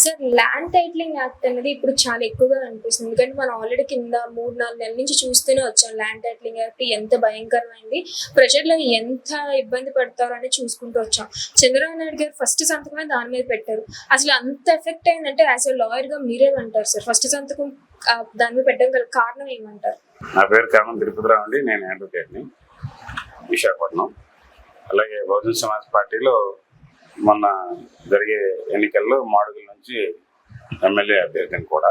Sir land titling act అనేది ఇప్పుడు చాలా ఎక్కువగా అనిపిస్తుంది. ఎందుకంటే మనం ఆల్రెడీ కింద 3-4 నెలల నుంచి చూస్తూనే వచ్చాం. ల్యాండ్ టైటిలింగ్ యాక్ట్ ఎంత భయంకరమైంది, ప్రజల్లో ఎంత ఇబ్బంది పడతారో అని చూసుకుంటూ వచ్చాం. చంద్రబాబు నాయుడు గారు ఫస్ట్ సంతకమే దాని మీద పెట్టారు. అసలు అంత ఎఫెక్ట్ అయిందంటే యాజ్ ఎ లాయర్ గా మీరేమంటారు సార్? ఫస్ట్ సంతకం దాని మీద పెట్టడం గల కారణం ఏమంటారు? నా పేరు కామన్ తిరుపతిరావు అండి. నేను అడ్వకేట్ని, విశాఖపట్నం. అలాగే బహుజన సమాజ్ పార్టీలో మొన్న జరిగే ఎన్నికల్లో మాడుగుల నుంచి ఎమ్మెల్యే అభ్యర్థిని కూడా.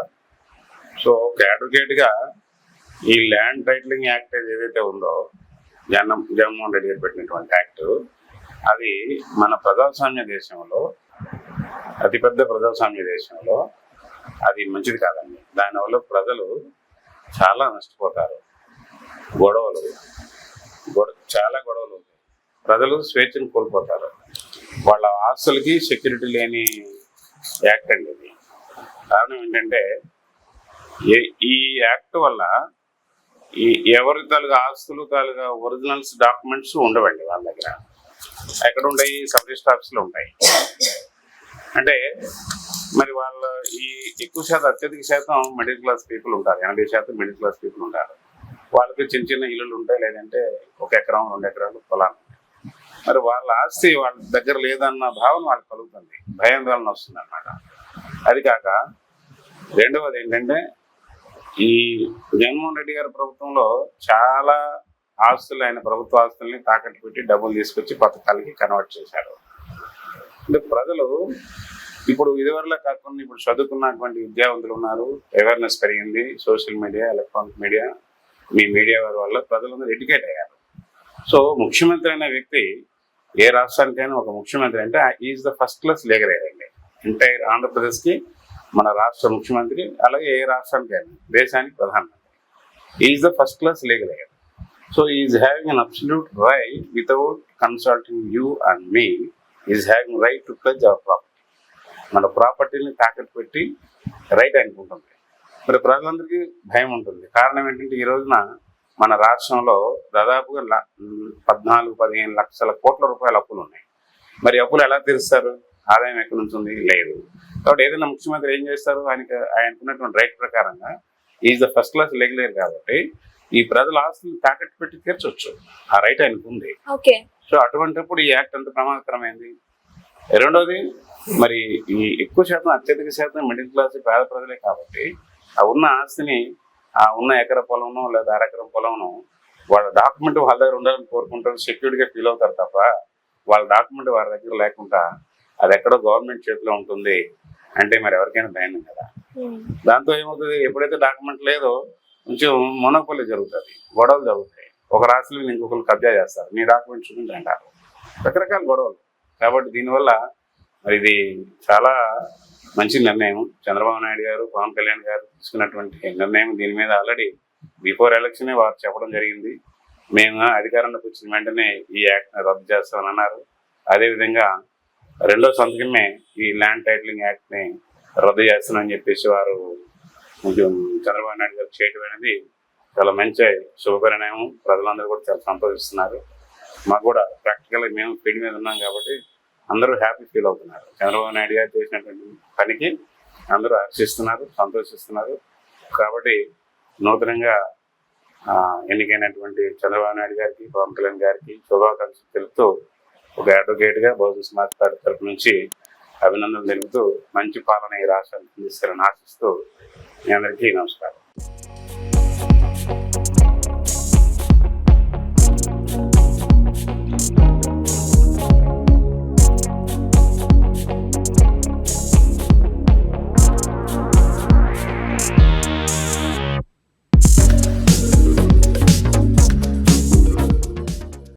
సో ఒక అడ్వకేట్గా ఈ ల్యాండ్ టైటిలింగ్ యాక్ట్ ఏదైతే ఉందో, జగన్మోహన్ రెడ్డి గారు పెట్టినటువంటి యాక్ట్, అది మన ప్రజాస్వామ్య దేశంలో, అతిపెద్ద ప్రజాస్వామ్య దేశంలో అది మంచిది కాదండి. దానివల్ల ప్రజలు చాలా నష్టపోతారు. చాలా గొడవలు అవుతాయి. ప్రజలు స్వేచ్ఛను కోల్పోతారు. వాళ్ళ ఆస్తులకి సెక్యూరిటీ లేని యాక్ట్ అండి ఇది. కారణం ఏంటంటే ఈ యాక్ట్ వల్ల ఎవరి తాలూగా ఆస్తులు తాలూగా ఒరిజినల్స్ డాక్యుమెంట్స్ ఉండవండి వాళ్ళ దగ్గర. ఎక్కడ ఉంటాయి? సబ్ రిజిస్టర్ ఆఫీస్లో ఉంటాయి. అంటే మరి వాళ్ళ ఈ ఎక్కువ శాతం, అత్యధిక శాతం మిడిల్ క్లాస్ పీపుల్ ఉంటారు. 80% మిడిల్ క్లాస్ పీపుల్ ఉంటారు. వాళ్ళకి చిన్న చిన్న ఇల్లులు ఉంటాయి, లేదంటే 1 ఎకరం 2 ఎకరాలు పొలాలు. మరి వాళ్ళ ఆస్తి వాళ్ళ దగ్గర లేదన్న భావన వాళ్ళకి కలుగుతుంది, భయాందోళన వస్తుంది అన్నమాట. అది కాక రెండవది ఏంటంటే, ఈ జగన్మోహన్ రెడ్డి గారి ప్రభుత్వంలో చాలా ఆస్తులు, ఆయన ప్రభుత్వ ఆస్తుల్ని తాకట్టు పెట్టి డబ్బులు తీసుకొచ్చి పథకాలకి కన్వర్ట్ చేశారు. అంటే ప్రజలు ఇప్పుడు ఇదివరలో కాకుండా ఇప్పుడు చదువుకున్నటువంటి విద్యావంతులు ఉన్నారు, అవేర్నెస్ పెరిగింది, సోషల్ మీడియా, ఎలక్ట్రానిక్ మీడియా, మీ మీడియా వారి వల్ల ప్రజలందరూ ఎడ్యుకేట్ అయ్యారు. సో ముఖ్యమంత్రి అనే వ్యక్తి, ఏ రాష్ట్రానికైనా ఒక ముఖ్యమంత్రి అంటే is the first class legal aid అండి. ఎంటైర్ ఆంధ్రప్రదేశ్కి మన రాష్ట్ర ముఖ్యమంత్రి, అలాగే ఏ రాష్ట్రానికైనా దేశానికి ప్రధానమంత్రి, is the first class legal aid. So is having an absolute right without consulting you and me, is having right to pledge our property. మన ప్రాపర్టీని తాకట్టు పెట్టి రైట్ అనుకుంటుంది. మరి ప్రజలందరికీ భయం ఉంటుంది. కారణం ఏంటంటే, ఈ రోజున మన రాష్ట్రంలో దాదాపుగా 14-15 లక్షల కోట్ల రూపాయల అప్పులు ఉన్నాయి. మరి అప్పులు ఎలా తీరుస్తారు? ఆదాయం ఎక్కడి నుంచి ఉంది? లేదు. కాబట్టి ఏదైనా ముఖ్యమంత్రి ఏం చేస్తారు? ఆయనకున్నటువంటి రైట్ ప్రకారంగా is the first class legal కాబట్టి ఈ ప్రజల ఆస్తులు తాకట్టు పెట్టి తీర్చొచ్చు. ఆ రైట్ ఆయనకు ఉంది. సో అటువంటిప్పుడు ఈ యాక్ట్ అంత ప్రమాదకరమైంది. రెండోది, మరి ఈ ఎక్కువ శాతం, అత్యధిక శాతం మిడిల్ క్లాస్ పేద ప్రజలే కాబట్టి ఆ ఉన్న ఆస్తిని, ఆ ఉన్న ఎకర పొలంను లేదా అరెకరం పొలంను వాళ్ళ డాక్యుమెంట్ వాళ్ళ దగ్గర ఉండాలని కోరుకుంటారు, సెక్యూరిటీగా ఫీల్ అవుతారు తప్ప వాళ్ళ డాక్యుమెంట్ వారి దగ్గర లేకుండా అది ఎక్కడో గవర్నమెంట్ చేతిలో ఉంటుంది అంటే మరి ఎవరికైనా భయం కదా. దాంతో ఏమవుతుంది? ఎప్పుడైతే డాక్యుమెంట్ లేదో కొంచెం మొనోపల్లి జరుగుతుంది, గొడవలు జరుగుతాయి. ఒక రాష్ట్రంలో ఇంకొకరు కబ్జా చేస్తారు, మీ డాక్యుమెంట్ చూపించి అంటారు, రకరకాల గొడవలు. కాబట్టి దీనివల్ల మరి ఇది చాలా మంచి నిర్ణయం. చంద్రబాబు నాయుడు గారు, పవన్ కళ్యాణ్ గారు తీసుకున్నటువంటి నిర్ణయం. దీని మీద ఆల్రెడీ బిఫోర్ ఎలక్షనే వారు చెప్పడం జరిగింది. మేము అధికారంలోకి వచ్చిన వెంటనే ఈ యాక్ట్ని రద్దు చేస్తామని అన్నారు. అదేవిధంగా రెండో సంతకమే ఈ ల్యాండ్ టైటిలింగ్ యాక్ట్ని రద్దు చేస్తామని చెప్పేసి వారు కొంచెం చంద్రబాబు నాయుడు గారు చేయడం అనేది చాలా మంచి శుభపరిణామం. ప్రజలందరూ కూడా చాలా సంతోషిస్తున్నారు. మాకు కూడా ప్రాక్టికల్గా మేము ఫీల్డ్ మీద ఉన్నాం కాబట్టి అందరూ హ్యాపీ ఫీల్ అవుతున్నారు. చంద్రబాబు నాయుడు గారు చేసినటువంటి పనికి అందరూ హర్షిస్తున్నారు, సంతోషిస్తున్నారు. కాబట్టి నూతనంగా ఎన్నికైనటువంటి చంద్రబాబు నాయుడు గారికి, పవన్ కళ్యాణ్ గారికి శుభాకాంక్షలు తెలుపుతూ, ఒక అడ్వకేట్గా బహుజన సమాజ్ పార్టీ తరఫు నుంచి అభినందనలు తెలుపుతూ, మంచి పాలన ఈ రాష్ట్రానికి అందిస్తారని ఆశిస్తూ మీ అందరికీ నమస్కారం.